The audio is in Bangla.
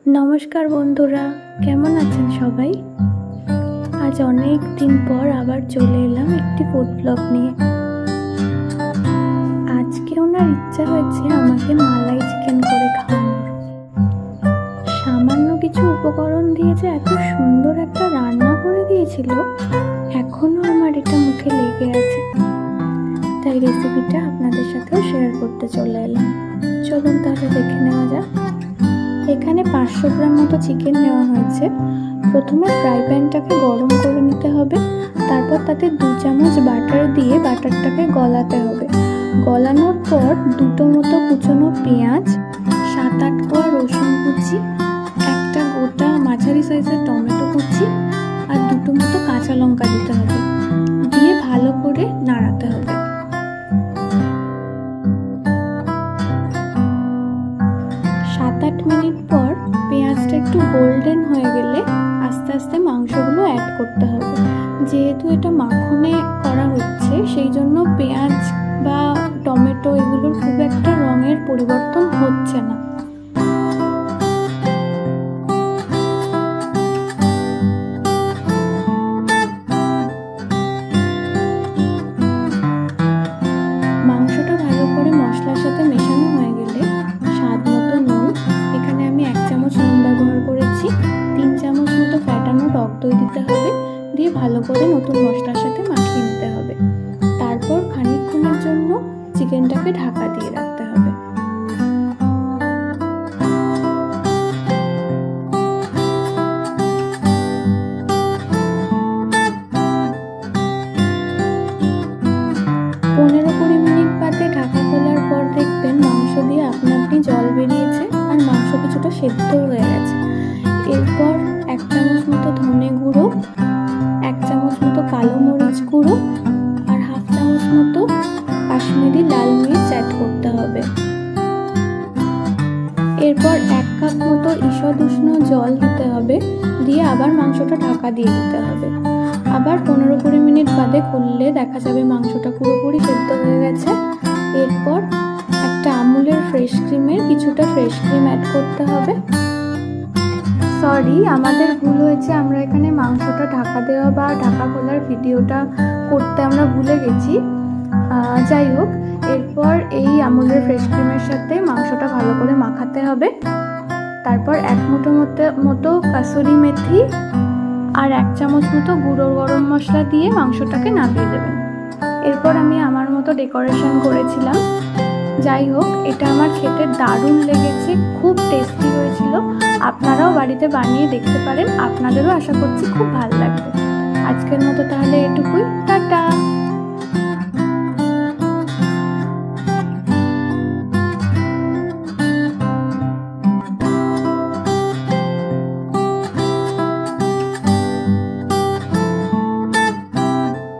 নমস্কার বন্ধুরা, কেমন আছেন সবাই? আজ অনেক দিন পর আবার চলে এলাম একটি ফুড ব্লগ নিয়ে। আজকে ওনার ইচ্ছা হয়েছে আমাকে মালাই চিকেন করে খাওয়ানোর। সামান্য কিছু উপকরণ দিয়ে যে এত সুন্দর একটা রান্না করে দিয়েছিল, এখনো আমার এটা মুখে লেগে আছে। তাই রেসিপিটা আপনাদের সাথেও শেয়ার করতে চলে এলাম। চলুন তাহলে দেখে নেওয়া যাক। এখানে 500 গ্রাম মতো চিকেন নেওয়া হয়েছে। প্রথমে ফ্রাই প্যানটাকে গরম করে নিতে হবে, তারপর তাতে 2 চামচ বাটার দিয়ে বাটারটাকে গলাতে হবে। গলানোর পর 2টো মতো কুচনো পেঁয়াজ, 7-8 কোয়া রসুন কুচি, একটা গোটা মাঝারি সাইজের টমেটো কুচি আর 2টো মতো কাঁচা লঙ্কা দিতে হবে। দিয়ে ভালো করে নাড়াতে হবে। মিনিট পর পেঁয়াজটা একটু গোল্ডেন হয়ে গেলে আস্তে আস্তে মাংসগুলো অ্যাড করতে হবে। যেহেতু এটা মাখনে করা হচ্ছে, সেই জন্য পেঁয়াজ বা টমেটো এগুলোর খুব একটা রঙের পরিবর্তন হচ্ছে না। মাংসটা ভালো করে মশলার সাথে মেশানো হয়ে গেলে স্বাদ মতো নুন, এখানে আমি 1 চামচ নুন ব্যবহার করেছি, 3 চামচ মতো ফ্যাটানো টক দই দিতে হবে। দিয়ে ভালো করে নতুন মশলার সাথে মাখিয়ে নিতে হবে। তারপর খানিকক্ষণের জন্য চিকেনটাকে ঢাকা দিয়ে রাখতে হবে। পনেরো 20 মিনিট বাদে ঢাকা খোলার পর দেখবেন মাংস দিয়ে আপনা আপনি জল বেরিয়েছে আর মাংস কিছুটা সেদ্ধ হয়ে গেছে। এরপর 1 চামচ মতো ধনে গুঁড়ো, 1 চামচ মতো কালো মরিচ গুঁড়ো আর 1/2 চামচ মতো কাশ্মীরি লাল মির্চ অ্যাড করতে হবে। এরপর 1 কাপ মতো ঈষৎ উষ্ণ জল দিতে হবে। দিয়ে আবার মাংসটা ঢাকা দিয়ে দিতে হবে। আবার 15-20 মিনিট বাদে খুললে দেখা যাবে মাংসটা পুরোপুরি সেদ্ধ হয়ে গেছে। এরপর একটা আমুলের কিছুটা ফ্রেশ ক্রিম অ্যাড করতে হবে। সরি, আমাদের ভুল হয়েছে, আমরা এখানে মাংসটা ঢাকা দেওয়া বা ঢাকা খোলার ভিডিওটা করতে আমরা ভুলে গেছি। যাই হোক, এরপর এই আমুলের ফ্রেশ ক্রিমের সাথে মাংসটা ভালো করে মাখাতে হবে। তারপর 1 মুঠো মতো কাসুরি মেথি আর 1 চামচ মতো গুঁড়ো গরম মশলা দিয়ে মাংসটাকে নামিয়ে দেবেন। এরপর আমি আমার মতো ডেকোরেশন করেছিলাম। যাই হোক, এটা আমার খেতে দারুণ লেগেছে, খুব টেস্টি হয়েছিল। আপনারাও বাড়িতে বানিয়ে দেখতে পারেন, আপনাদেরও আশা করছি খুব ভালো লাগবে। আজকের মতো তাহলে এটুকুই, টাটা।